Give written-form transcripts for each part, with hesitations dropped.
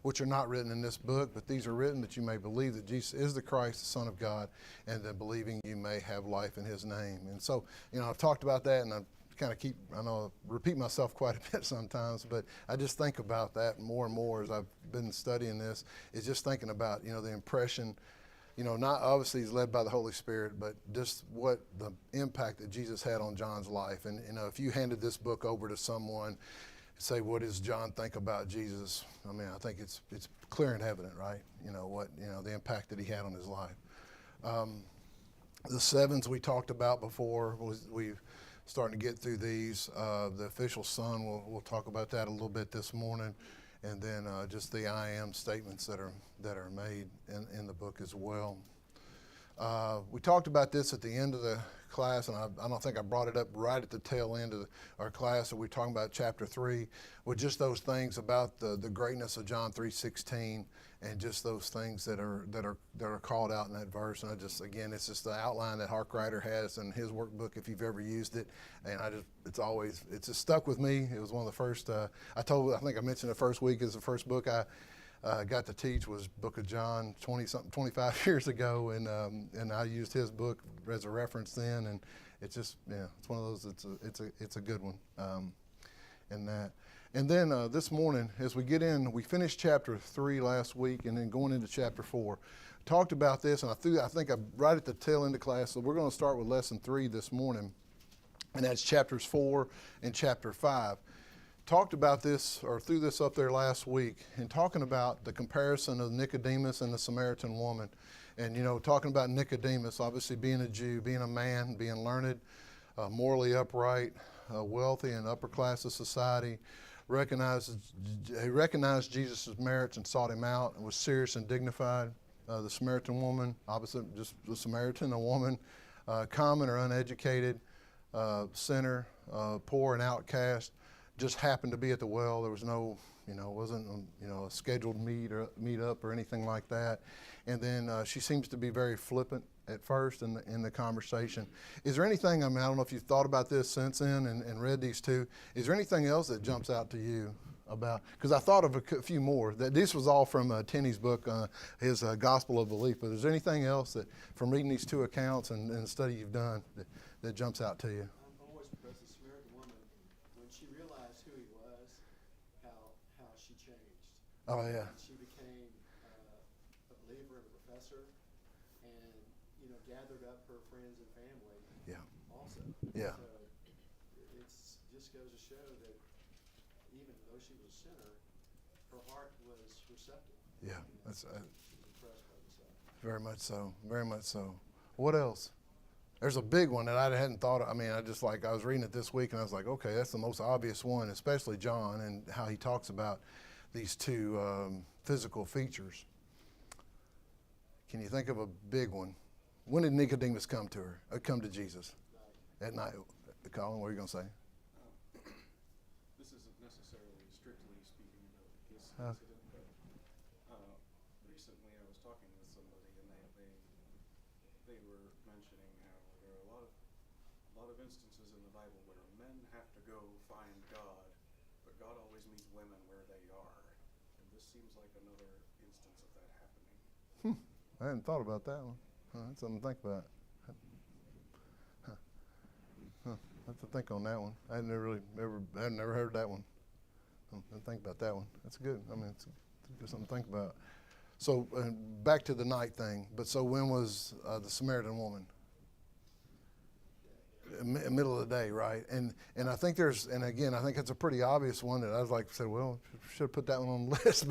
which are not written in this book, but these are written that you may believe that Jesus is the Christ, the Son of God, and that believing you may have life in his name. And so, I've talked about that, and I kind of I know I repeat myself quite a bit sometimes, but I just think about that more and more as I've been studying this, is just thinking about, the impression, not obviously he's led by the Holy Spirit, but just what the impact that Jesus had on John's life. And, if you handed this book over to someone, say, what does John think about Jesus? I mean, I think it's clear and evident, right? The impact that he had on his life. The sevens we talked about before, we've starting to get through these. The official son, we'll talk about that a little bit this morning. And then just the I am statements that are made in the book as well. We talked about this at the end of the class, and I don't think I brought it up right at the tail end of our class. So we're talking about chapter 3, with just those things about the greatness of John 3:16, and just those things that are called out in that verse. And it's just the outline that Harkrider has in his workbook, if you've ever used it. And it's just stuck with me. It was one of the first. I think I mentioned the first week is the first book I got to teach was Book of John 25 years ago, and I used his book as a reference then, and it's just it's one of those. It's a good one, and then this morning as we get in, we finished chapter 3 last week, and then going into chapter 4, talked about this, and I think I'm right at the tail end of class, so we're going to start with lesson 3 this morning, and that's chapters 4 and chapter 5. Talked about this, or threw this up there last week, and talking about the comparison of Nicodemus and the Samaritan woman. And, talking about Nicodemus, obviously being a Jew, being a man, being learned, morally upright, wealthy and upper class of society, he recognized Jesus' merits and sought him out and was serious and dignified. The Samaritan woman, opposite, just the Samaritan, a woman, common or uneducated, sinner, poor and outcast, just happened to be at the well. There was no, it wasn't, a scheduled meet up or anything like that. And then she seems to be very flippant at first in the conversation. Is there anything, I don't know if you've thought about this since then and read these two, is there anything else that jumps out to you about, because I thought of a few more, that this was all from Tenney's book, his Gospel of Belief, but is there anything else that, from reading these two accounts and the study you've done, that jumps out to you? Oh, yeah. She became a believer and a professor, and gathered up her friends and family. Yeah. Also. Yeah. So it just goes to show that even though she was a sinner, her heart was receptive. Yeah, that's she was impressed by the stuff. Very much so. Very much so. What else? There's a big one that I hadn't thought of. I was reading it this week, and I was like, okay, that's the most obvious one, especially John and how he talks about these two physical features. Can you think of a big one? When did Nicodemus come to Jesus? At night. Colin, what are you going to say? This isn't necessarily strictly speaking about this incident, but recently I was talking with somebody, and they were mentioning how there are a lot of instances in the Bible where men have to go find God, but God always meets women where they are. And this seems like another instance of that happening. I hadn't thought about that one. That's something to think about. I have to think on that one. I had never heard that one. I didn't think about that one. That's good. It's good something to think about. So back to the night thing. But so when was the Samaritan woman? Middle of the day, right? And I think I think it's a pretty obvious one that I was like, said, well, should have put that one on the list.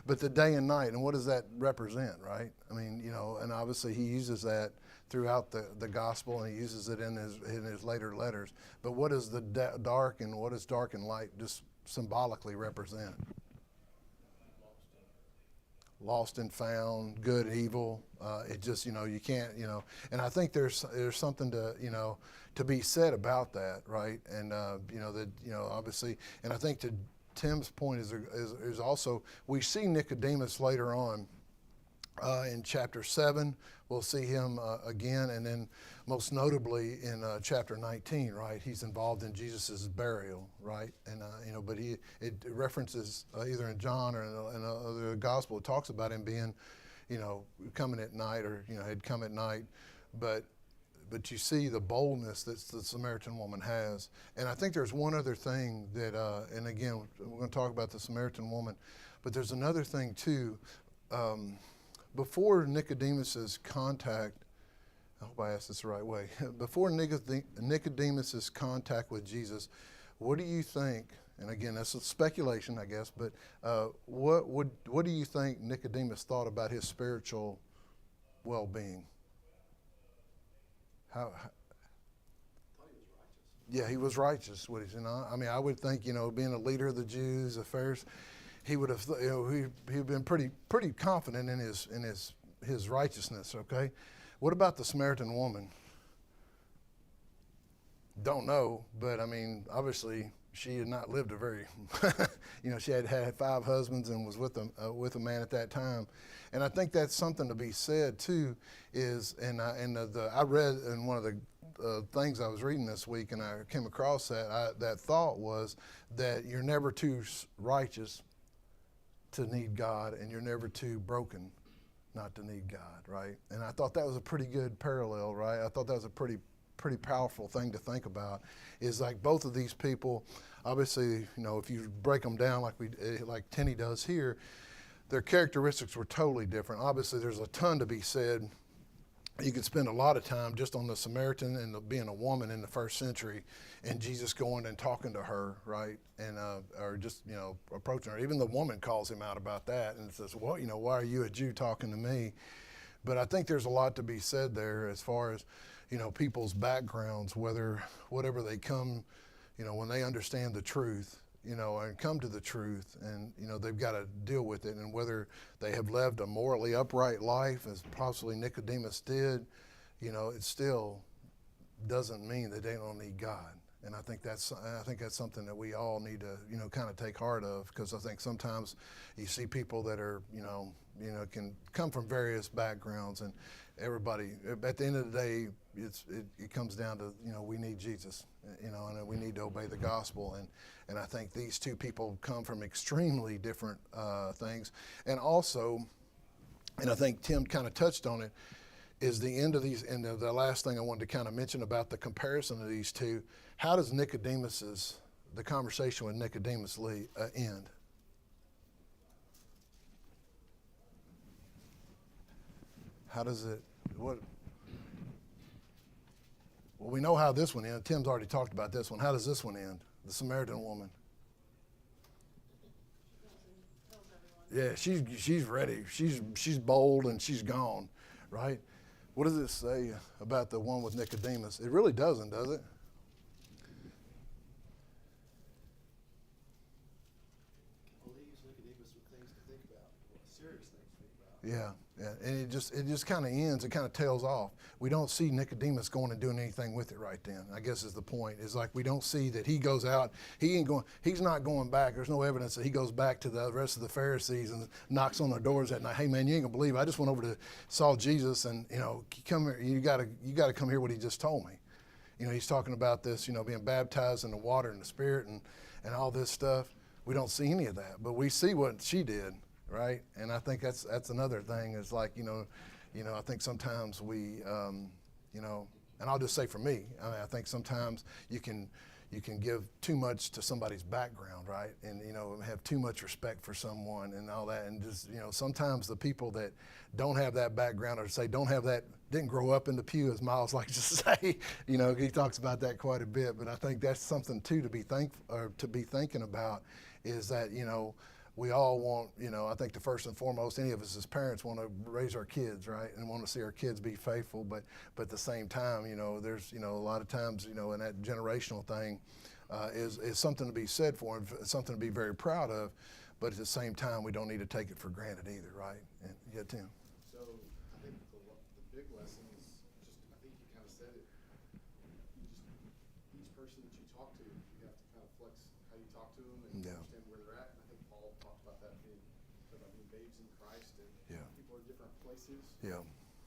But the day and night, and what does that represent, right? And obviously he uses that throughout the gospel, and he uses it in his later letters. But what does the dark and what does dark and light just symbolically represent? Lost and found, good, evil. It just, you can't, and I think there's something to be said about that, right? And obviously, and I think to Tim's point is also, we see Nicodemus later on In chapter 7, we'll see him again, and then most notably in chapter 19, right? He's involved in Jesus' burial, right? And but it references either in John or in the gospel, it talks about him being, coming at night, or had come at night, but you see the boldness that the Samaritan woman has. And I think there's one other thing that, and again, we're going to talk about the Samaritan woman, but there's another thing too. Before Nicodemus's contact, I hope I asked this the right way. Before Nicodemus's contact with Jesus, what do you think? And again, that's a speculation, I guess. But what do you think Nicodemus thought about his spiritual well-being? How? Thought he was righteous. Yeah, he was righteous. What he's, I mean, I would think, being a leader of the Jews, the Pharisees, he would have, he'd been pretty confident in his righteousness. Okay, what about the Samaritan woman? Don't know, but I mean, obviously she had not lived a very, she had 5 husbands and was with a man at that time, and I think that's something to be said too. I read in one of the things I was reading this week, and I came across that thought was that you're never too righteous to need God, and you're never too broken not to need God, right? And I thought that was a pretty good parallel, right? I thought that was a pretty powerful thing to think about. Is like both of these people, obviously, if you break them down like Tenny does here, their characteristics were totally different. Obviously, there's a ton to be said. You could spend a lot of time just on the Samaritan and being a woman in the first century, and Jesus going and talking to her, right? And or just approaching her. Even the woman calls him out about that and says, "Well, why are you, a Jew, talking to me?" But I think there's a lot to be said there as far as people's backgrounds, whatever they come, when they understand the truth, and come to the truth, and they've got to deal with it, and whether they have lived a morally upright life, as possibly Nicodemus did, it still doesn't mean that they don't need God. And I think that's something that we all need to kind of take heart of, because I think sometimes you see people that are can come from various backgrounds, and everybody at the end of the day it comes down to we need Jesus, and we need to obey the gospel, and I think these two people come from extremely different things. And also, and I think Tim kind of touched on it, is the end of these, and the last thing I wanted to kind of mention about the comparison of these two. How does the conversation with Nicodemus end? How does it, well, we know how this one ends. Tim's already talked about this one. How does this one end? The Samaritan woman. Yeah, she's ready. She's bold, and she's gone, right? What does it say about the one with Nicodemus? It really doesn't, does it? Leaves Nicodemus with things to think about, serious things to think about. Yeah, and it just kind of ends. It kind of tails off. We don't see Nicodemus going and doing anything with it right then. I guess is the point. Is like we don't see that he goes out. He's not going back. There's no evidence that he goes back to the rest of the Pharisees and knocks on their doors that night. Hey man, you ain't gonna believe. I just went over to saw Jesus, and come here. You gotta come hear what he just told me. He's talking about this. Being baptized in the water and the Spirit and all this stuff. We don't see any of that, but we see what she did. Right, and I think that's another thing. Is like I think sometimes we, and I'll just say for me, I think sometimes you can give too much to somebody's background, right, and have too much respect for someone and all that, and just sometimes the people that don't have that background, or say didn't grow up in the pew, as Miles likes to say, he talks about that quite a bit. But I think that's something too to be thinking about, is that we all want, I think the first and foremost, any of us as parents want to raise our kids, right, and want to see our kids be faithful. But at the same time, there's, a lot of times, in that generational thing is something to be said for, and something to be very proud of. But at the same time, we don't need to take it for granted either, right? And, yeah, Tim. So I think the big lesson is just, I think you kind of said it, each person that you talk to, you have to kind of flex how you talk to them and Yeah. understand where they're at. And I think Paul talked about that being babes in Christ, and Yeah. people people are different places. Yeah.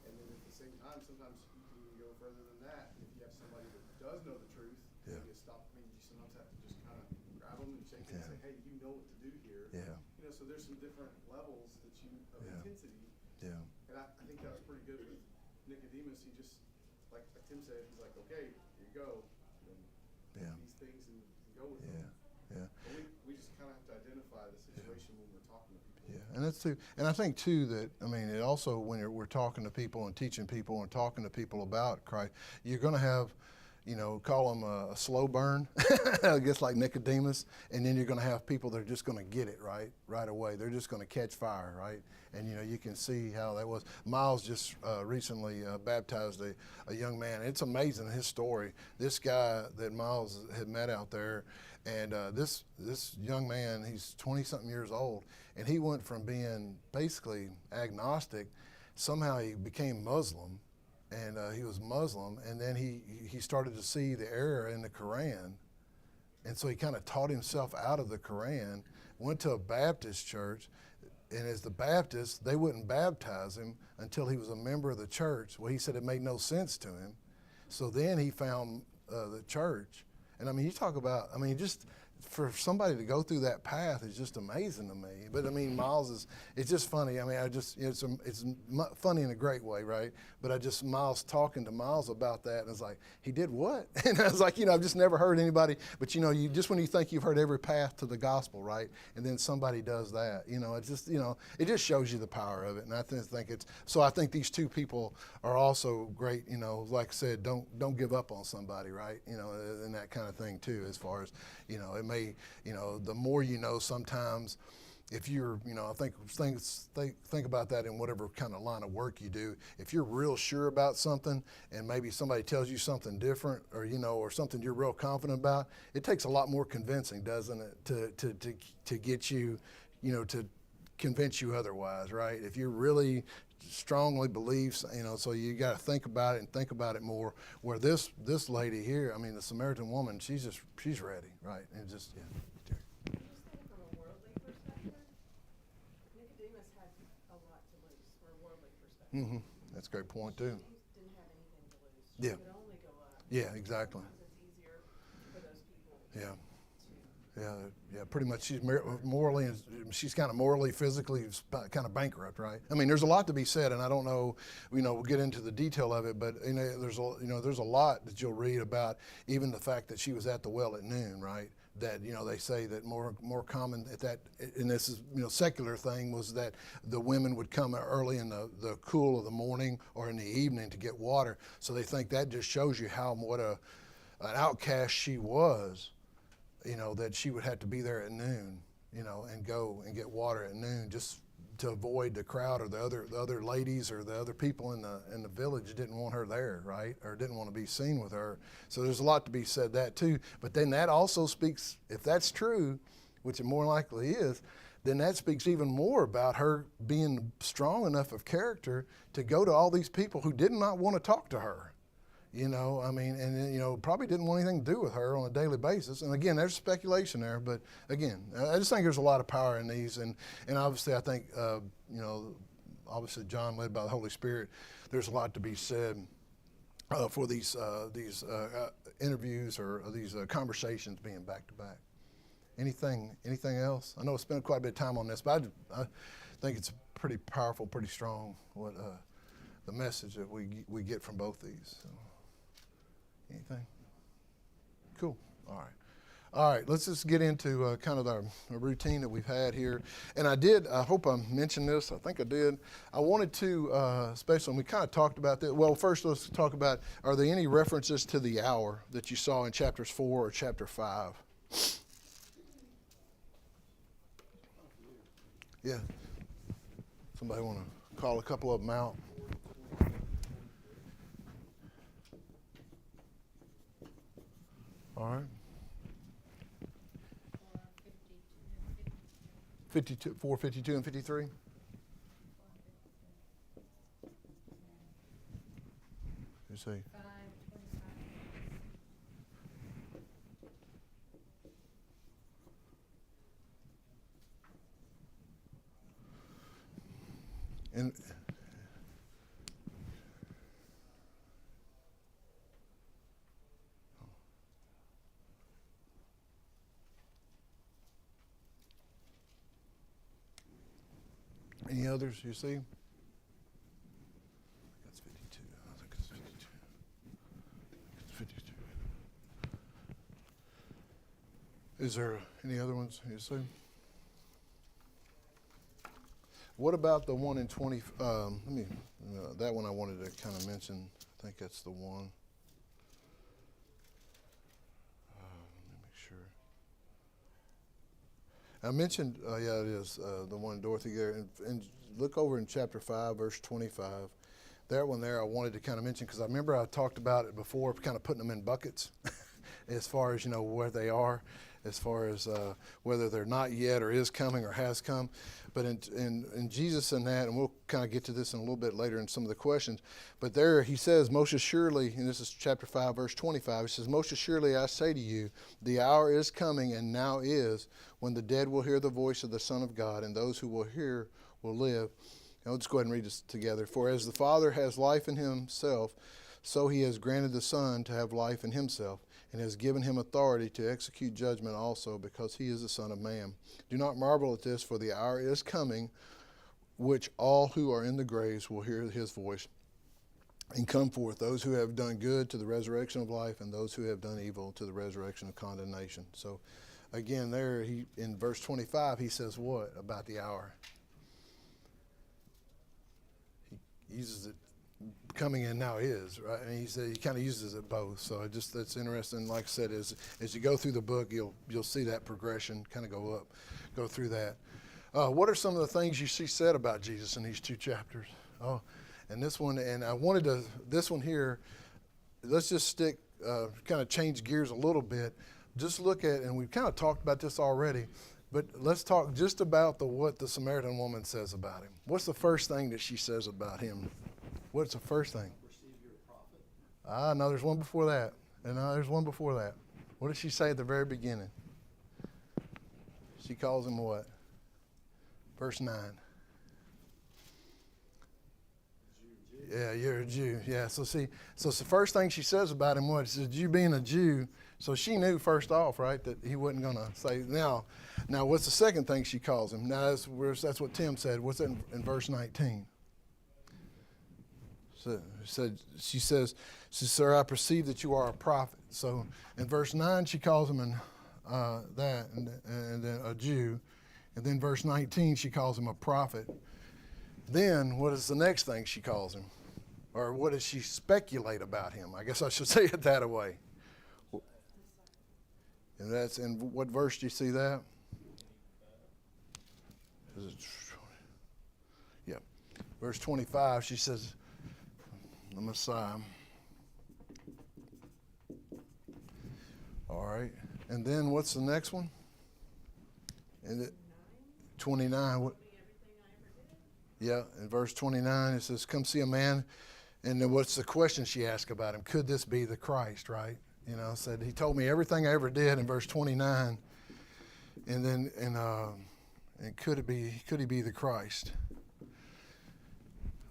And then at the same time, sometimes you can even go further than that. If you have somebody that does know the truth, Yeah. you stop. I mean, you sometimes have to just kind of grab them and shake them Yeah. and say, "Hey, you know what to do here." Yeah. You know, so there's some different levels that you of Yeah. intensity. Yeah. And I think that was pretty good with Nicodemus. He just, like Tim said, he's like, "Okay, here you go. And Yeah. these things and go with Yeah. them." Yeah. But we just kind of have to identify the situation when we're talking to people. Yeah, and that's too. And I think too that I mean it also when we're talking to people and teaching people and talking to people about Christ, you're going to have, call them a slow burn, I guess like Nicodemus, and then you're going to have people that are just going to get it right away. They're just going to catch fire, right? And you can see how that was. Miles just recently baptized a young man. It's amazing his story. This guy that Miles had met out there, and this young man, he's 20-something years old, and he went from being basically agnostic, somehow he became Muslim, and he was Muslim, and then he started to see the error in the Quran, and so he kind of taught himself out of the Quran, went to a Baptist church, and as the Baptist, they wouldn't baptize him until he was a member of the church. Well, he said it made no sense to him, so then he found the church. And I mean, you talk about, just for somebody to go through that path is just amazing to me. But I mean, Miles it's just funny. I mean, it's funny in a great way, right? But Miles talking to Miles about that, and it's like, he did what? And I was like, I've just never heard anybody, but you just when you think you've heard every path to the gospel, right? And then somebody does that, it's just, it just shows you the power of it. And I think these two people are also great, like I said, don't give up on somebody, right? And that kind of thing too, as far as, it may, the more sometimes if you're, I think about that in whatever kind of line of work you do. If you're real sure about something and maybe somebody tells you something different or, or something you're real confident about, it takes a lot more convincing, doesn't it, to get you, to convince you otherwise, right? If you really strongly believe, so you got to think about it and think about it more. Where this lady here, I mean, the Samaritan woman, she's ready, right? And just, yeah. Just think from a worldly perspective, Nicodemus had a lot to lose from a worldly perspective. That's a great point too. He didn't have anything to lose. Yeah. He could only go up. Yeah, exactly. Sometimes it's easier for those people Yeah. to Yeah, pretty much. She's kind of morally, physically, kind of bankrupt, right? I mean, there's a lot to be said, and I don't know, we'll get into the detail of it, but there's a lot that you'll read about, even the fact that she was at the well at noon, right? That they say that more common at that, and this is secular thing, was that the women would come early in the cool of the morning or in the evening to get water. So they think that just shows you what an outcast she was. That she would have to be there at noon, and go and get water at noon just to avoid the crowd, or the other ladies or the other people in the village didn't want her there, right? Or didn't want to be seen with her. So there's a lot to be said that too. But then that also speaks, if that's true, which it more likely is, then that speaks even more about her being strong enough of character to go to all these people who did not want to talk to her. Probably didn't want anything to do with her on a daily basis. And again, there's speculation there, but again, I just think there's a lot of power in these. And obviously I think, obviously John, led by the Holy Spirit, there's a lot to be said for these interviews or these conversations being back to back. Anything else? I know I spent quite a bit of time on this, but I think it's pretty powerful, pretty strong, what the message that we get from both these. So. Anything? Cool. All right. Let's just get into kind of our routine that we've had here. And I hope I mentioned this. I think I did. I wanted to, especially when we kind of talked about that. Well, first let's talk about, are there any references to the hour that you saw in chapters 4 or chapter 5? Yeah. Somebody want to call a couple of them out? All right. 4:52 and 53. You see. 5:25. And any others you see? That's 52. I think it's 52. It's 52. Is there any other ones you see? What about the one in 20? That one I wanted to kind of mention. I think that's the one. Let me make sure. I mentioned, yeah, it is the one Dorothy there. And look over in chapter 5, verse 25. That one there I wanted to kind of mention because I remember I talked about it before, kind of putting them in buckets as far as, where they are, as far as whether they're not yet or is coming or has come. But in Jesus and that, and we'll kind of get to this in a little bit later in some of the questions, but there he says, most assuredly, and this is chapter 5, verse 25, he says, most assuredly I say to you, the hour is coming and now is when the dead will hear the voice of the Son of God, and those who will hear will live. And let's go ahead and read this together. For as the Father has life in himself, so he has granted the Son to have life in himself, and has given him authority to execute judgment also, because he is the Son of Man. Do not marvel at this, for the hour is coming, which all who are in the graves will hear his voice and come forth, those who have done good to the resurrection of life, and those who have done evil to the resurrection of condemnation. So again, there in verse 25, he says what about the hour? He uses it coming in now is, right? And he kind of uses it both. So that's interesting. Like I said, as you go through the book, you'll see that progression kind of go through that. What are some of the things you see said about Jesus in these two chapters? Oh, and this one, and I wanted to, this one here, let's just stick, kind of change gears a little bit. Just look at, and we've kind of talked about this already, but let's talk just about what the Samaritan woman says about him. What's the first thing that she says about him? What's the first thing? Perceive you're a prophet. No, there's one before that. And there's one before that. What did she say at the very beginning? She calls him what? Verse 9. Jew. Yeah, you're a Jew. Yeah, so see, so it's the first thing she says about him, what? She says, you being a Jew. So she knew first off, right, that he wasn't going to say, now what's the second thing she calls him? Now, that's what Tim said. What's that in verse 19? She says, sir, I perceive that you are a prophet. So in verse 9, she calls him and then a Jew. And then verse 19, she calls him a prophet. Then what is the next thing she calls him? Or what does she speculate about him? I guess I should say it that way. And that's in what verse do you see that? Is it, yeah. Verse 25, she says, the Messiah. All right. And then what's the next one? And 29. What? Yeah, in verse 29, it says, come see a man. And then what's the question she asked about him? Could this be the Christ, right? Said, he told me everything I ever did in verse 29. And then, and could he be the Christ?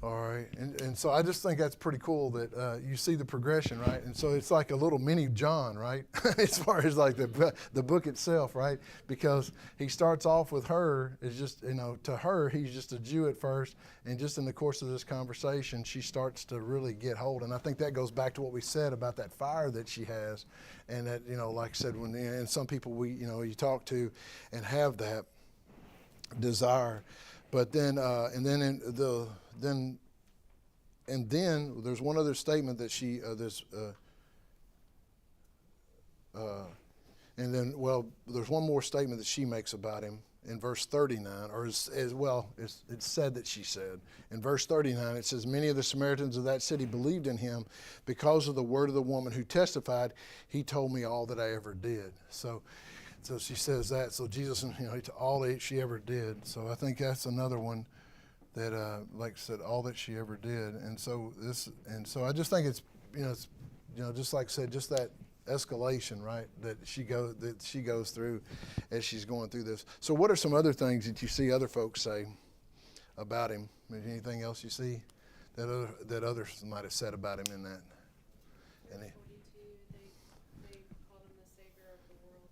All right, and so I just think that's pretty cool that you see the progression, right? And so it's like a little mini John, right? As far as like the book itself, right? Because he starts off with her, is just, to her, he's just a Jew at first, and just in the course of this conversation, she starts to really get hold. And I think that goes back to what we said about that fire that she has, and that, like I said, and some people you talk to and have that desire. But then, and then there's one other statement that she, and then, there's one more statement that she makes about him in verse 39, or it's said that she said. In verse 39, it says, many of the Samaritans of that city believed in him because of the word of the woman who testified, he told me all that I ever did. So she says that. So Jesus, all that she ever did. So I think that's another one that, like I said, all that she ever did. And so I just think it's just like I said, just that escalation, right, that she goes through as she's going through this. So what are some other things that you see other folks say about him? Anything else you see that others might have said about him in that? Any? 42, they called him the savior of the world.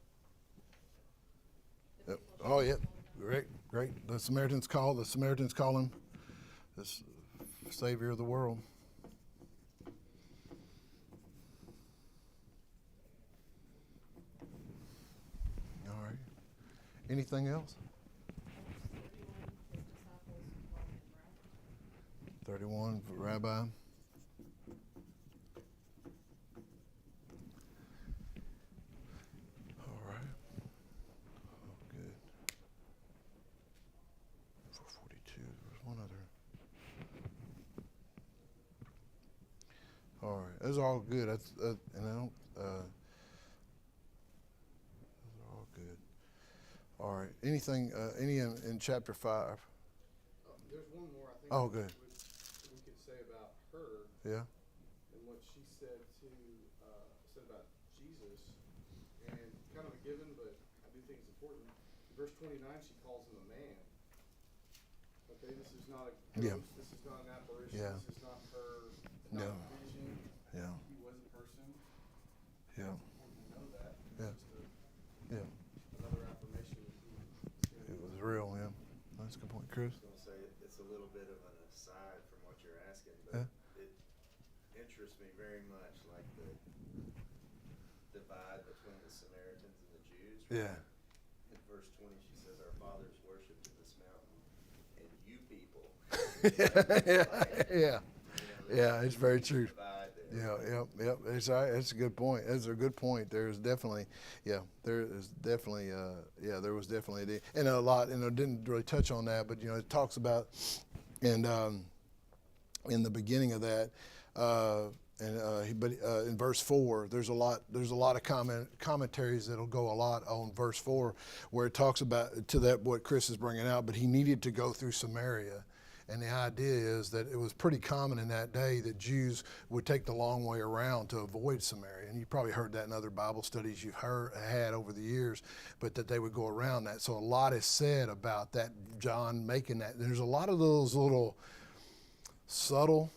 Yep. people Oh, should yeah. call him that. Great. The Samaritans call him the Savior of the world. All right. Anything else? 31 for Rabbi. All right. Oh, good. For 42, there's one other. All right, those are all good. That's and I don't. Those are all good. All right. Anything? Any in chapter 5? There's one more I think. Oh, good. We could say about her Yeah. and what she said about Jesus, and kind of a given, but I do think it's important. In verse 29, she calls him a man. Okay, this is not a ghost. Yeah. This is not an apparition. Yeah. This is not her. No. Not a vision. Yeah. He was a person. Yeah. It's important to know that. Yeah. Just Yeah. another affirmation that he It was real. Yeah. That's a good point, Chris. I was gonna say, it's a little bit of an aside from what you're asking, but it interests me very much, like the divide between the Samaritans and the Jews. Yeah. In verse 20, she says, "Our fathers worshipped in this mountain, and you people." Yeah. Yeah, it's very true. Divide there. Yeah, yep. It's all right. That's a good point. That's a good point. There's definitely, there was definitely and a lot, and I didn't really touch on that, but it talks about, and in the beginning of that, in verse 4, there's a lot of commentaries that'll go a lot on verse 4, where it talks about to that what Chris is bringing out, but he needed to go through Samaria. And the idea is that it was pretty common in that day that Jews would take the long way around to avoid Samaria. And you probably heard that in other Bible studies you've had over the years, but that they would go around that. So a lot is said about that, John making that. There's a lot of those little subtle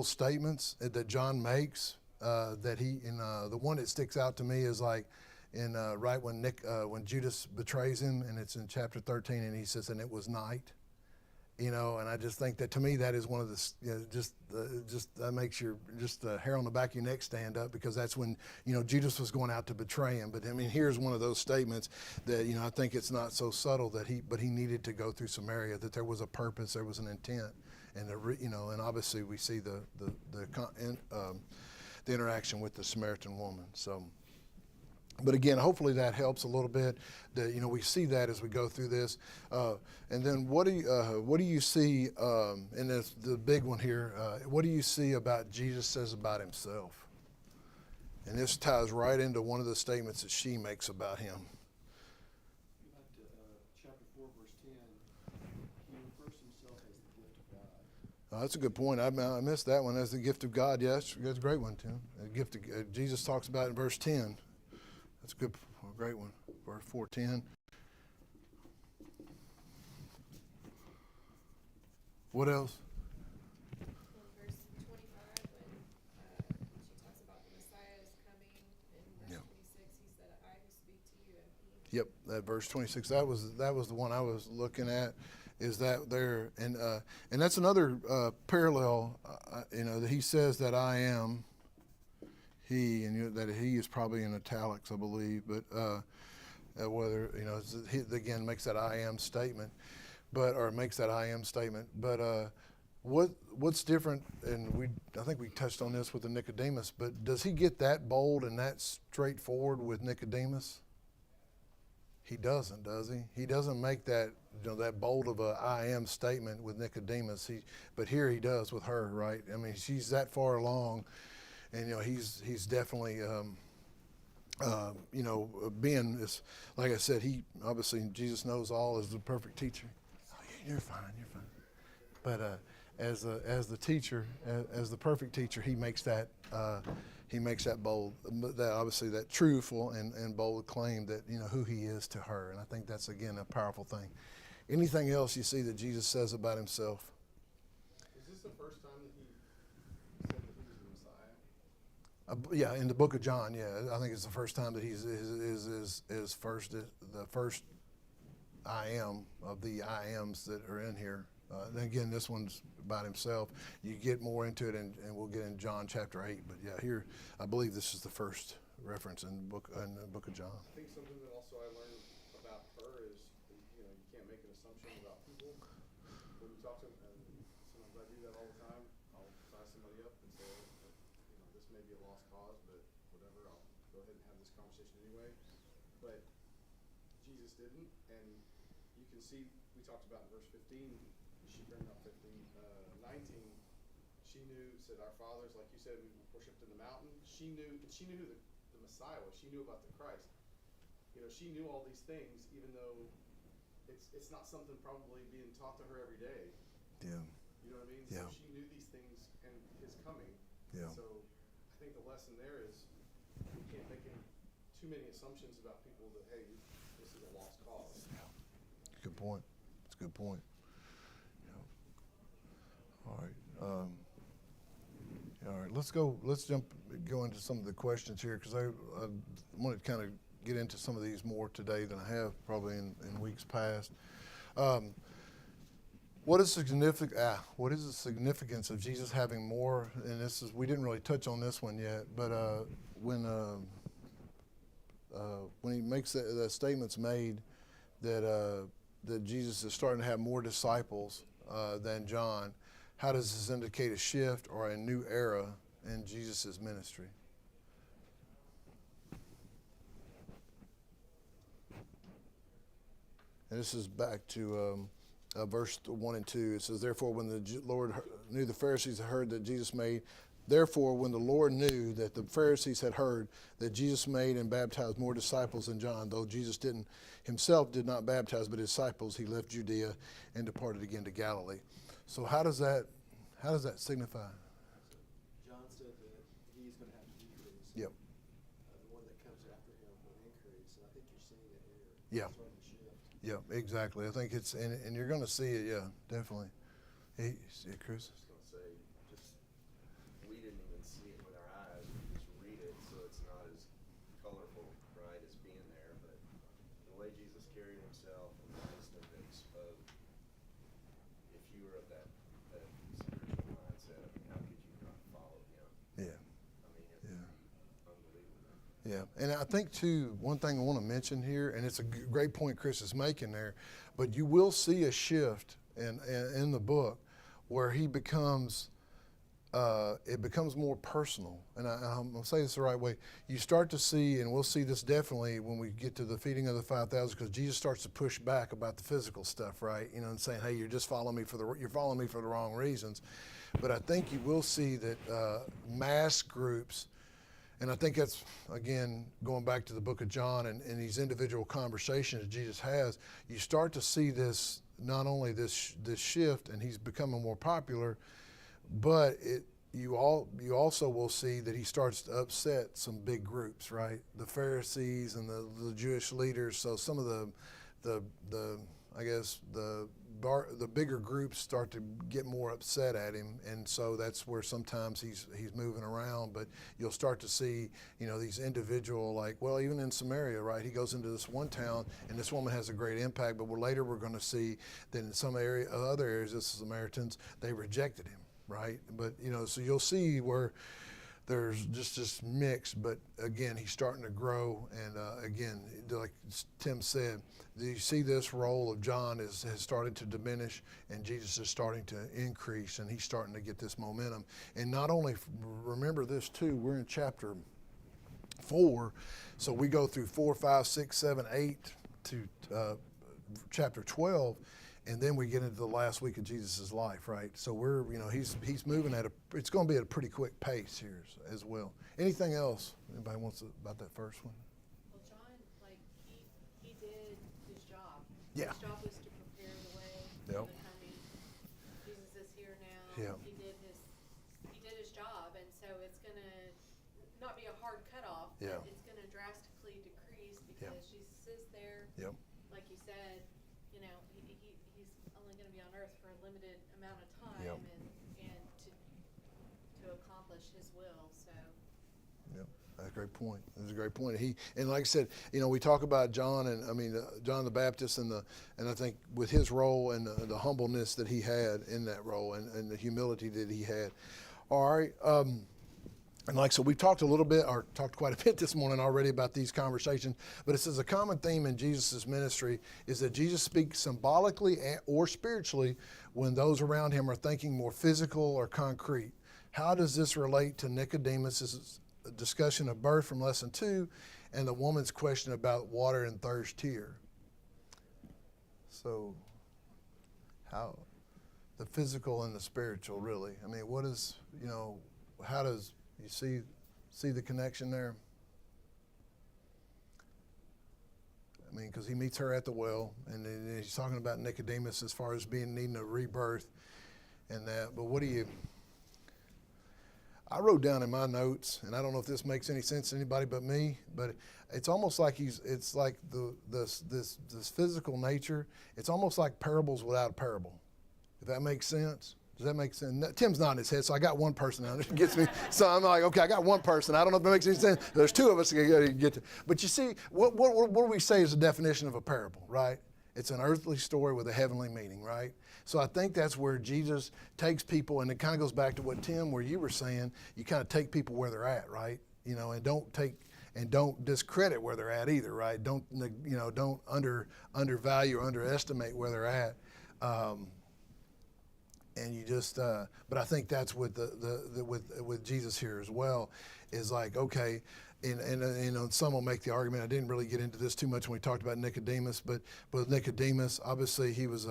statements that John makes that the one that sticks out to me is like right when Judas betrays him, and it's in chapter 13, and he says, "And it was night." And I just think that to me that is one of the that makes the hair on the back of your neck stand up, because that's when Judas was going out to betray him. But I mean, here's one of those statements that I think it's not so subtle that he needed to go through Samaria, that there was a purpose, there was an intent, and and obviously we see the interaction with the Samaritan woman. So. But again, hopefully that helps a little bit. That we see that as we go through this, and then what do you see? And it's the big one here. What do you see about Jesus says about himself? And this ties right into one of the statements that she makes about him. Back to chapter 4, verse 10, he refers to himself as the gift of God. That's a good point. I missed that one, as the gift of God. Yes, that's a great one, Tim. The gift of, Jesus talks about it in verse 10. That's a great one. Verse 4:10. What else? In verse 25, when she talks about the Messiah is coming, in verse 26, he said, "I who speak to you am he." Yep, that verse 26. That was the one I was looking at. Is that there? And that's another parallel. That he says that I am. He, and that he is probably in italics, I believe, but whether he again makes that I am statement, but what's different? And I think we touched on this with the Nicodemus, but does he get that bold and that straightforward with Nicodemus? He doesn't, does he? He doesn't make that that bold of a I am statement with Nicodemus. But here he does with her, right? I mean, she's that far along. And he's definitely being this, like I said, he obviously, Jesus knows all, is the perfect teacher. Oh, you're fine. But as the teacher, as the perfect teacher, he makes that bold, that obviously that truthful and bold claim that who he is to her. And I think that's again a powerful thing. Anything else you see that Jesus says about himself? Is this the first time that he said that he was the Messiah? Yeah, in the book of John, yeah, I think it's the first time that he's is first the first I am of the I ams that are in here. And again, this one's about himself. You get more into it, and we'll get in John chapter 8. But yeah, here I believe this is the first reference in the book of John. I think something that also I learned about her is, you can't make an assumption about people. When you talk to them, and sometimes I do that all the time. I'll size somebody up and say, this may be a lost cause, but whatever, I'll go ahead and have this conversation anyway. But Jesus didn't, and you can see, we talked about in verse 15, she bring up 19, she knew, said our fathers, like you said, we worshipped in the mountain. She knew who the Messiah was. She knew about the Christ. She knew all these things, even though it's not something probably being taught to her every day. Yeah. You know what I mean? Yeah. So she knew these things and his coming. Yeah. So I think the lesson there is we can't make too many assumptions about people that, hey, this is a lost cause. Good point. That's a good point. Yeah. All right. All right. Let's go into some of the questions here, because I want to kind of get into some of these more today than I have probably in weeks past. What is the significance of Jesus having more? And we didn't really touch on this one yet, but when he makes the statements made that Jesus is starting to have more disciples than John, how does this indicate a shift or a new era in Jesus' ministry? And this is back to verse 1 and 2. It says, therefore, when the Lord knew the Pharisees had heard that Jesus made, therefore, when the Lord knew that the Pharisees had heard that Jesus made and baptized more disciples than John, though Jesus himself did not baptize, but his disciples, he left Judea and departed again to Galilee. So how does that signify? John said that he's going to have to decrease. Yep. The one that comes after him will increase. And I think you're seeing it here. Yeah. It's starting to shift. Yeah, exactly. I think it's, and you're going to see it, yeah, definitely. Hey, see it, Chris? I was going to say, we didn't even see it with our eyes. We just read it, so it's not as colorful, right, as being there. But the way Jesus carried himself and the wisdom that he spoke, if you were of that spiritual mindset, how could you not follow him? Yeah. I mean, it's Yeah. unbelievable. Yeah, and I think, too, one thing I want to mention here, and it's a great point Chris is making there, but you will see a shift in the book where he becomes, it becomes more personal. And I'm going to say this the right way. You start to see, and we'll see this definitely when we get to the feeding of the 5,000, because Jesus starts to push back about the physical stuff, right? And saying, hey, you're following me for the wrong reasons. But I think you will see that mass groups, and I think that's, again, going back to the book of John and these individual conversations that Jesus has, you start to see this, not only this shift, and he's becoming more popular, but you also will see that he starts to upset some big groups, right? The Pharisees and the Jewish leaders. So some of the bigger groups start to get more upset at him, and so that's where sometimes he's moving around. But you'll start to see, these individual, even in Samaria, right? He goes into this one town, and this woman has a great impact. But later we're going to see that in some other areas, the Samaritans, they rejected him, right? But so you'll see where there's just this mix, but again, he's starting to grow. And again, like Tim said, you see this role of John has started to diminish, and Jesus is starting to increase, and he's starting to get this momentum. And not only, remember this too, we're in chapter 4, so we go through 4, 5, 6, 7, 8 to chapter 12. And then we get into the last week of Jesus' life, right? So we're, he's moving it's going to be at a pretty quick pace here as well. Anything else? Anybody wants about that first one? Well, John, he did his job. Yeah. His job was to prepare the way Yep. for the coming. Jesus is here now. Yeah. He did his job, and so it's gonna not be a hard cutoff. Yeah. But it's gonna drastically decrease because Jesus is there. Yep. Like you said, gonna be on earth for a limited amount of time Yep. and to accomplish his will, so. Yep, that's a great point. That's a great point. And like I said, we talk about John, and John the Baptist, and I think with his role and the humbleness that he had in that role, and the humility that he had. All right, and like so, we talked a little bit, or talked quite a bit this morning already about these conversations. But it says a common theme in Jesus' ministry is that Jesus speaks symbolically or spiritually when those around him are thinking more physical or concrete. How does this relate to Nicodemus' discussion of birth from lesson 2 and the woman's question about water and thirst here? So, how the physical and the spiritual, really? I mean, what is, how does you see the connection there? I mean, because he meets her at the well, and then he's talking about Nicodemus as far as needing a rebirth and that. But I wrote down in my notes, and I don't know if this makes any sense to anybody but me, but it's almost like it's like this physical nature. It's almost like parables without a parable, if that makes sense. Does that make sense? Tim's nodding his head, so I got one person out. It gets me. So I'm like, okay, I got one person. I don't know if that makes any sense. There's two of us to get to. But you see, what do we say is the definition of a parable, right? It's an earthly story with a heavenly meaning, right? So I think that's where Jesus takes people, and it kind of goes back to what Tim, where you were saying, you kind of take people where they're at, right? And don't discredit where they're at either, right? Don't undervalue or underestimate where they're at. And you just, but I think that's with with Jesus here as well, is like, okay, and some will make the argument. I didn't really get into this too much when we talked about Nicodemus, but with Nicodemus, obviously he was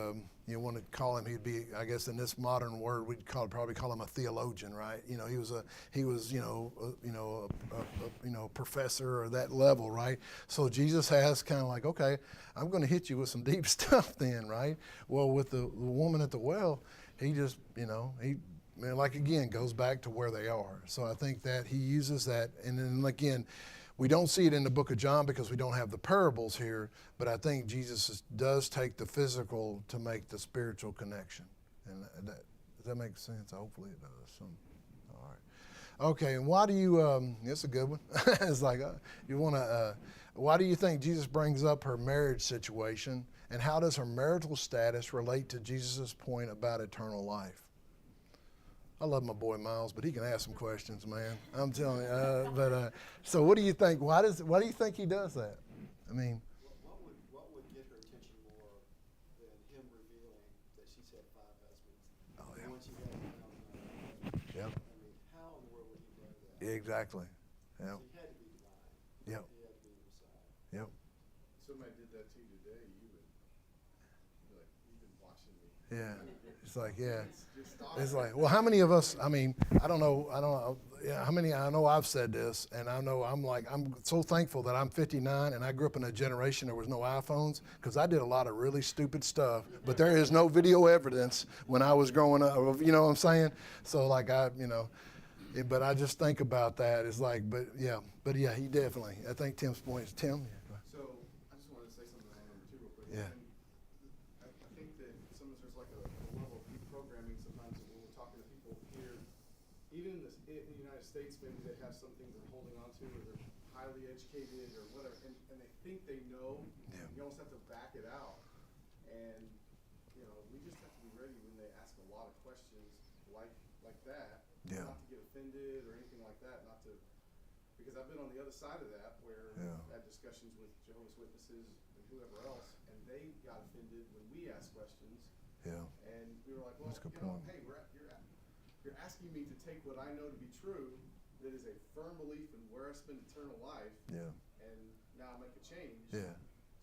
you want to call him, he'd be, I guess in this modern word, we'd probably call him a theologian, right? He was a professor or that level, right? So Jesus has kind of like, okay, I'm going to hit you with some deep stuff then, right? Well, with the woman at the well, he just, again, goes back to where they are. So I think that he uses that. And then again, we don't see it in the book of John because we don't have the parables here, but I think Jesus does take the physical to make the spiritual connection. And does that make sense? Hopefully it does. All right. Okay, and why do you, it's a good one. It's like, why do you think Jesus brings up her marriage situation, and how does her marital status relate to Jesus' point about eternal life? I love my boy Miles, but he can ask some questions, man. I'm telling you. So what do you think? Why do you think he does that? I mean, What would get her attention more than him revealing that she's had 5 husbands? Oh, yeah. And when she had husband. Yep. I mean, how in the world would he know that? Exactly. Yep. So he had to be divine. Yep. He had to be the Messiah. Yep. Somebody did that to you today, you would be like, you've been watching me. Yeah. It's like, yeah. Just stop. It's like, well, how many of us, I mean, I don't know, how many, I know I've said this, and I know I'm so thankful that I'm 59 and I grew up in a generation there was no iPhones, because I did a lot of really stupid stuff, but there is no video evidence when I was growing up, you know what I'm saying? So like but I just think about that. It's like, but yeah, he definitely, I think Tim's point is, Tim? Yeah, go ahead. So I just wanted to say something on number 2 real quick. Yeah. And I think that sometimes there's like a level of deprogramming sometimes when we're talking to people here, even in the United States, maybe they have some things they're holding on to, or they're highly educated or whatever, and they think they know. Yeah. You almost have to back it out. And we just have to be ready when they ask a lot of questions like that. Yeah. Not to get offended or anything like that, because I've been on the other side of that where Yeah. I've had discussions with Jehovah's Witnesses and whoever else, and they got offended when we asked questions, Yeah. and we were like, well, That's a good point. hey, you're asking me to take what I know to be true, that is a firm belief in where I spend eternal life, Yeah. and now make a change. Yeah.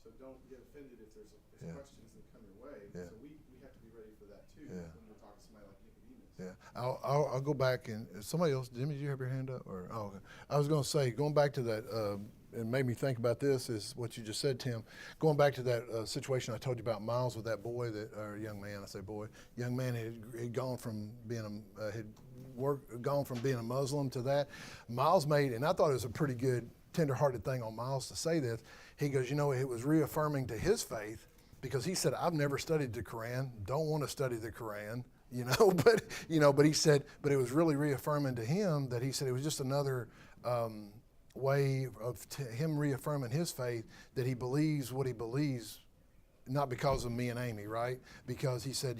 So don't get offended if there's Yeah. questions that come your way. Yeah. So we have to be ready for that too Yeah. when we're talking to somebody like Nicodemus. Yeah, I'll go back and somebody else. Jimmy, did you have your hand up? Or okay. I was going to say, going back to that, it made me think about this. Is what you just said, Tim. Going back to that situation I told you about Miles with that boy or young man. I say boy, young man had gone from being gone from being a Muslim to that. Miles made, and I thought it was a pretty good, tender-hearted thing on Miles to say this. He goes, it was reaffirming to his faith because he said, I've never studied the Quran, don't want to study the Quran, but he said, but it was really reaffirming to him that he said it was just another way of him reaffirming his faith, that he believes what he believes, not because of me and Amy, right? Because he said,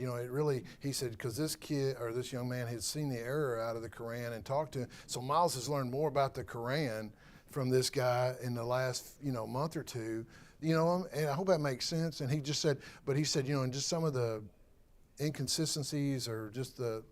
he said, because this kid or this young man had seen the error out of the Quran and talked to him. So Miles has learned more about the Quran from this guy in the last, month or two, and I hope that makes sense. And he just said, and just some of the inconsistencies or just the,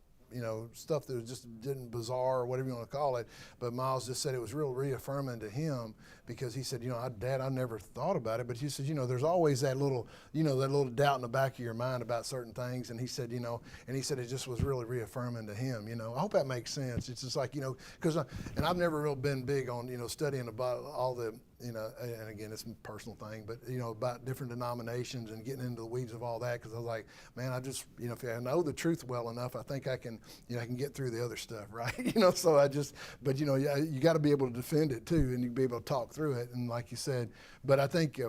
stuff that was just didn't bizarre or whatever you want to call it. But Miles just said it was real reaffirming to him, because he said, Dad, I never thought about it. But he said, there's always that little, that little doubt in the back of your mind about certain things. And he said, and he said it just was really reaffirming to him. I hope that makes sense. It's just like, because, and I've never really been big on, studying about all the, and again, it's a personal thing, but, about different denominations and getting into the weeds of all that. Because I was like, man, I just, if I know the truth well enough, I think I can, I can get through the other stuff, right? So I just, but, you got to be able to defend it too, and you be able to talk through it. And like you said, but I think,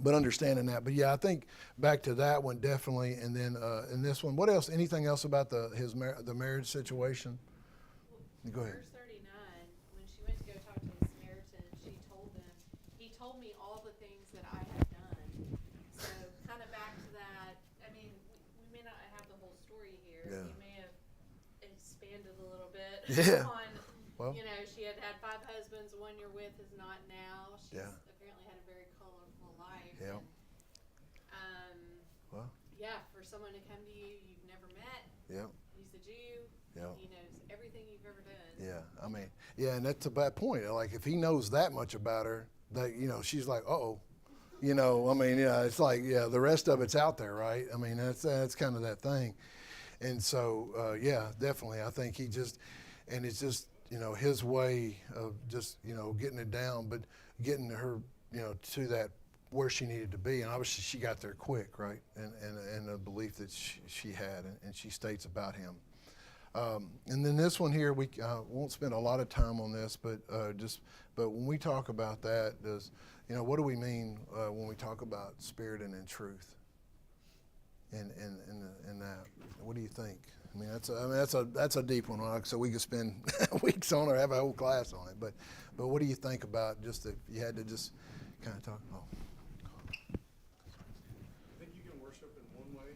but understanding that, but yeah, I think back to that one definitely. And then in this one, what else, anything else about the marriage situation? Go ahead. Verse 39, when she went to go talk to the Samaritan, he told me all the things that I had done. So kind of back to that, I mean, we may not have the whole story here. Yeah. You may have expanded a little bit Yeah. on, Well. she had 5 husbands, the one you're with is not now. She's Yeah. apparently had a very colorful life. Yeah. And, Well. yeah, for someone to come to you you've never met, Yeah. he's a Jew, Yeah. he knows everything you've ever done. Yeah, I mean, and that's a bad point. Like, if he knows that much about her, that, she's like, uh-oh, I mean, it's like, the rest of it's out there, right? I mean, that's kind of that thing. And so, definitely, I think he just, and it's just, his way of just, getting it down, but getting her, to that where she needed to be. And obviously she got there quick, right? And the belief that she had, and she states about him. And then this one here, we won't spend a lot of time on this, but but when we talk about that, what do we mean when we talk about spirit and in truth? In that, what do you think? I mean, that's a deep one. So we could spend weeks on it or have a whole class on it. But what do you think about, just if you had to just kind of talk? Oh. I think you can worship in one way,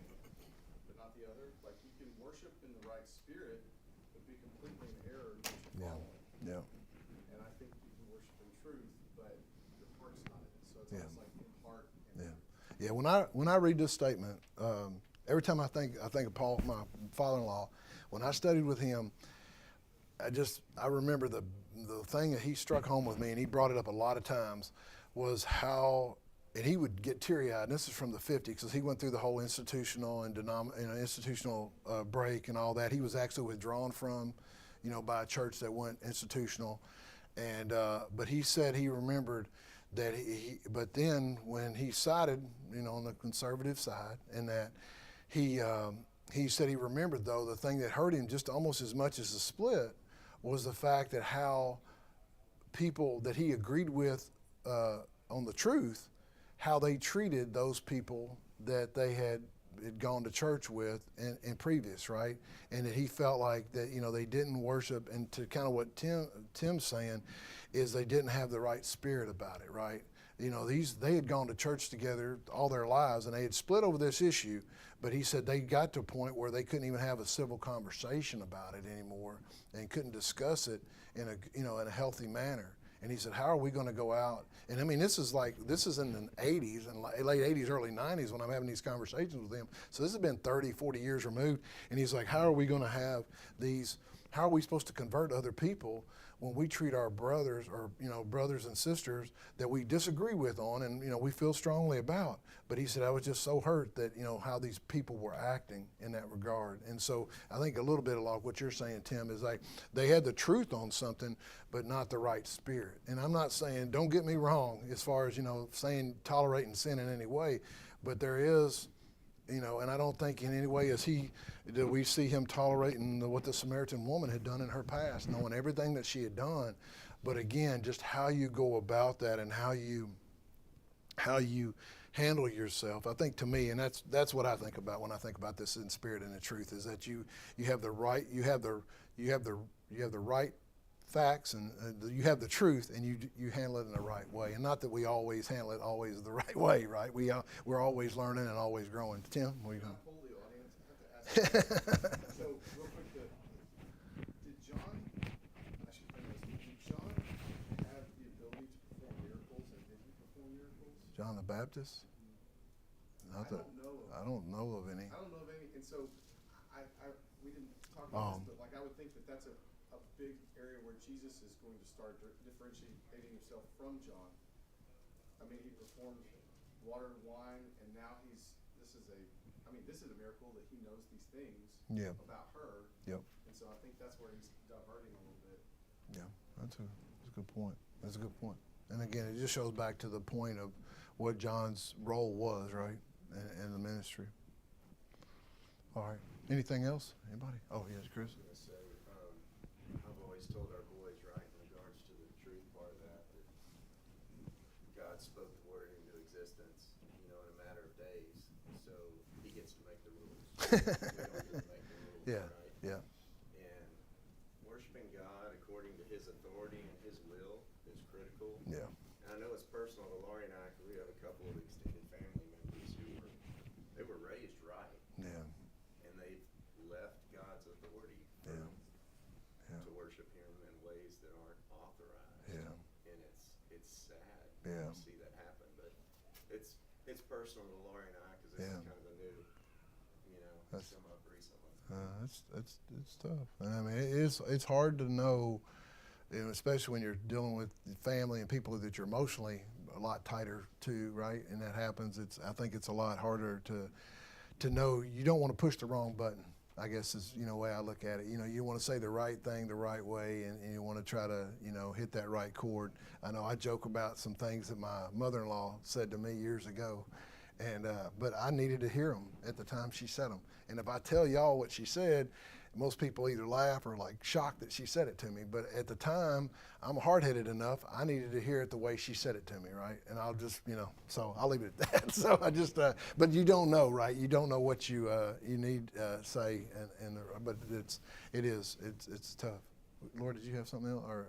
but not the other. Like, you can worship in the right spirit, but be completely in error in what you're following. Yeah. And I think you can worship in truth, but your heart's not in it. So it's Yeah. almost like in heart and Yeah. Yeah, when I read this statement, every time I think of Paul, my father-in-law, when I studied with him, I remember the thing that he struck home with me, and he brought it up a lot of times, was how, and he would get teary-eyed, and this is from the 50s, because he went through the whole institutional and institutional break and all that. He was actually withdrawn from, by a church that went institutional, and but he said he remembered that but then when he sided, on the conservative side, and that he said he remembered, though, the thing that hurt him just almost as much as the split was the fact that how people that he agreed with on the truth, how they treated those people that they had gone to church with in previous, right? And that he felt like that, they didn't worship, and to kind of what Tim's saying is they didn't have the right spirit about it, right? They had gone to church together all their lives, and they had split over this issue, but he said they got to a point where they couldn't even have a civil conversation about it anymore, and couldn't discuss it in a healthy manner. And he said, how are we going to go out? And I mean, this is in the 80s and late 80s, early 90s when I'm having these conversations with him. So this has been 30, 40 years removed. And he's like, how are we going to have how are we supposed to convert other people when we treat our brothers or, brothers and sisters that we disagree with on and, we feel strongly about? But he said, I was just so hurt that, how these people were acting in that regard. And so I think a little bit of like what you're saying, Tim, is like they had the truth on something, but not the right spirit. And I'm not saying, don't get me wrong, as far as, saying tolerating sin in any way, but there is, and I don't think in any way do we see him tolerating what the Samaritan woman had done in her past, knowing everything that she had done. But again, just how you go about that and how you handle yourself. I think to me, and that's what I think about when I think about this in spirit and in truth, is that you have the right, you have the right facts, and you have the truth, and you handle it in the right way. And not that we always handle it always the right way, right? We're always learning and always growing. Tim, what are you I going? poll the audience. I have to ask. So real quick, did John? I should know this. Did John have the ability to perform miracles, and did he perform miracles? John the Baptist? I don't know. I don't know of any. I don't know of any, and so we didn't talk about this, but like I would think that that's a big area where Jesus is going to start differentiating himself from John. I mean, he performed water and wine, and now this is a miracle that he knows these things Yeah. about her. Yep. And so I think that's where he's diverting a little bit. Yeah, that's a good point. That's a good point. And again, it just shows back to the point of what John's role was, right, in the ministry. All right. Anything else? Anybody? Oh, yes, Chris. I was gonna say, I've always told our boys, right, in regards to the truth part of that God spoke the word into existence, in a matter of days. So he gets to make the rules. We don't get to make the rules, Yeah, right? yeah, And worshiping God according to his authority and his will is critical. yeah, And I know it's personal to Laurie and I, because we have a couple of extended family members who were raised right, yeah, and they've left God's authority for Yeah. Yeah. to worship him in ways that aren't authorized. yeah, And it's sad Yeah. to see that happen, but it's personal to Laurie and I, because this Yeah. is kind of a new, That's- come up recently. it's tough. And I mean, it's hard to know, especially when you're dealing with family and people that you're emotionally a lot tighter to, right? And that happens. I think it's a lot harder to know. You don't want to push the wrong button, I guess is the way I look at it. You want to say the right thing the right way, and you want to try to hit that right chord. I know I joke about some things that my mother-in-law said to me years ago, and but I needed to hear them at the time she said them. And if I tell y'all what she said, most people either laugh or like shocked that she said it to me. But at the time, I'm hard-headed enough. I needed to hear it the way she said it to me, right? And I'll just, so I'll leave it at that. So I just, but you don't know, right? You don't know what you need say, but it's tough. Lord, did you have something else? Well,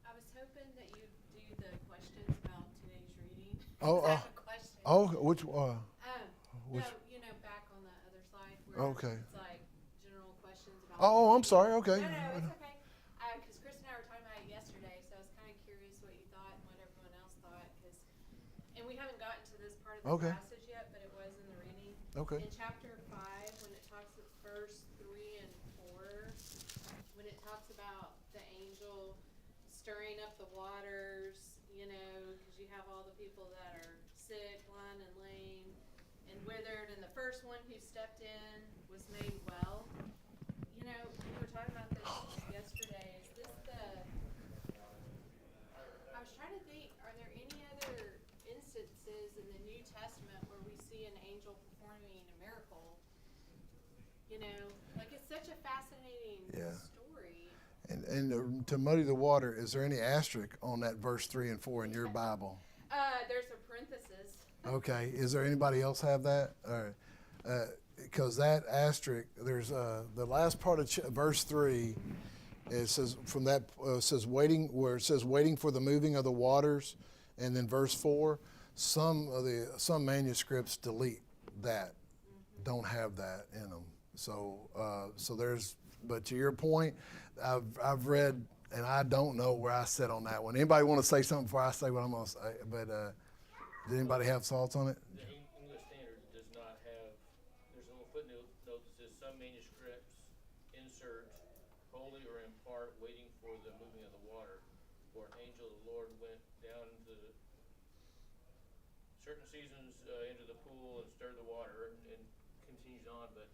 I was hoping that you'd do the questions about today's reading. Oh, 'Cause I have a question. which which- No, back on the other side where Okay. it's like general questions about. Oh, I'm the sorry. reading. Okay. No, it's okay. Because Chris and I were talking about it yesterday, so I was kind of curious what you thought and what everyone else thought. And we haven't gotten to this part of the Okay. passage yet, but it was in the reading. Okay. In chapter 5, when it talks at verse 3 and 4, when it talks about the angel stirring up the waters, because you have all the people that are sick, blind, and lame, and withered, and the first one who stepped in was made well. We were talking about this yesterday. Is this I was trying to think, are there any other instances in the New Testament where we see an angel performing a miracle? It's such a fascinating Yeah. story. And to muddy the water, is there any asterisk on that verse 3 and 4 in your Bible? There's a parenthesis. Okay. Is there anybody else have that? Or because that asterisk, there's the last part of verse 3. It says says waiting, where it says waiting for the moving of the waters, and then verse 4. Some manuscripts delete that, don't have that in them. So there's. But to your point, I've read, and I don't know where I sit on that one. Anybody want to say something before I say what I'm going to say? But did anybody have thoughts on it? The English Standard does not have, there's a little footnote that says some manuscripts insert wholly or in part waiting for the moving of the water, for an angel of the Lord went down into certain seasons into the pool and stirred the water, and continues on, but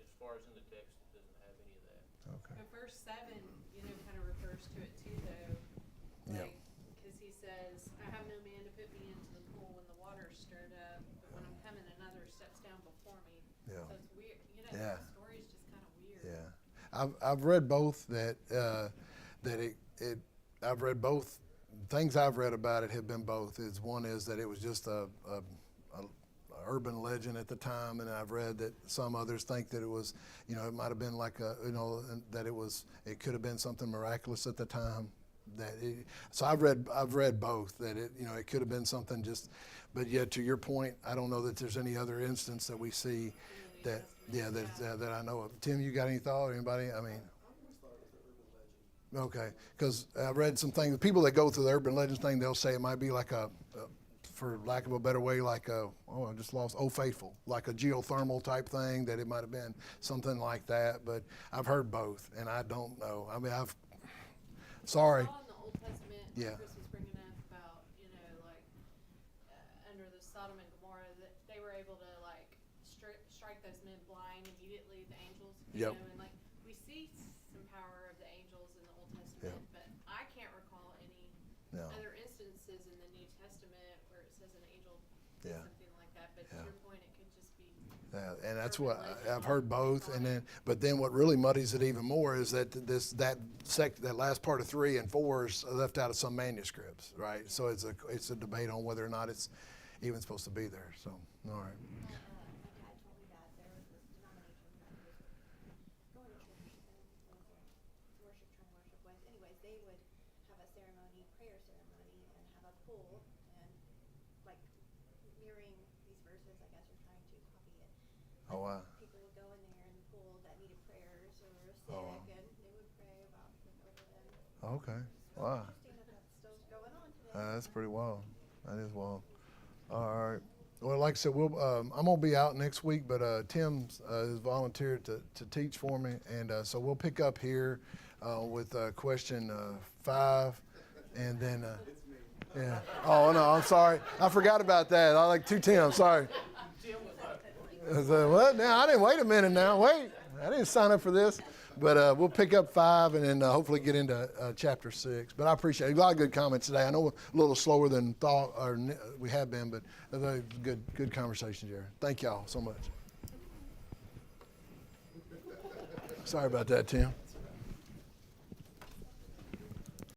as far as in the text, it doesn't have any of that. Okay. But verse 7, kind of refers to it too, though. Yeah. Because he says, I have no man to put me into the pool when the water's stirred up, but when I'm coming, another steps down before me. Yeah. So it's weird. Yeah. The story's just kind of weird. Yeah, I've read both that I've read both things I've read about it have been both. One is that it was just a urban legend at the time, and I've read that some others think that it was, it might have been like that it could have been something miraculous at the time. So I've read both, that it could have been something just, but yet to your point, I don't know that there's any other instance that we see that I know of. Tim, you got any thought? Anybody? I mean. Okay, because I read some things. People that go through the urban legends thing, they'll say it might be like for lack of a better way, like I just lost Old Faithful, like a geothermal type thing, that it might have been something like that. But I've heard both, and I don't know. I mean, sorry. All in the Old Testament, Yeah. Chris was bringing up about, under the Sodom and Gomorrah, that they were able to strike those men blind immediately, the angels. Yep. And we see some power of the angels in the Old Testament, but I can't recall any No. other instances in the New Testament where it says an angel did Yeah. something like that. But Yeah. to your point, it could just be. And that's what I've heard both, but then what really muddies it even more is that that last part of 3 and 4 is left out of some manuscripts, right? So it's a debate on whether or not it's even supposed to be there. So, all right. My dad told me that there was this denomination that he was going to church and was trying to worship with. Anyways, they would have a ceremony, prayer ceremony, and have a pool, and mirroring these verses, I guess, or trying to copy it. Oh, wow. People would go in there in the pool that needed prayers or were sick, Oh, wow. and they would pray about over them. Okay. It's Wow. interesting that that's still going on today. That's pretty wild. That is wild. All right. Well, like I said, I'm gonna be out next week, but Tim has volunteered to teach for me, and so we'll pick up here with question 5, and then yeah. Oh no, I'm sorry, I forgot about that. I like 2 Tim. Sorry. What? Now I didn't wait a minute. Now wait, I didn't sign up for this. But we'll pick up 5 and then hopefully get into chapter 6. But I appreciate it. A lot of good comments today. I know a little slower than thought or we have been, but good conversation, Jared. Thank y'all so much. Sorry about that, Tim.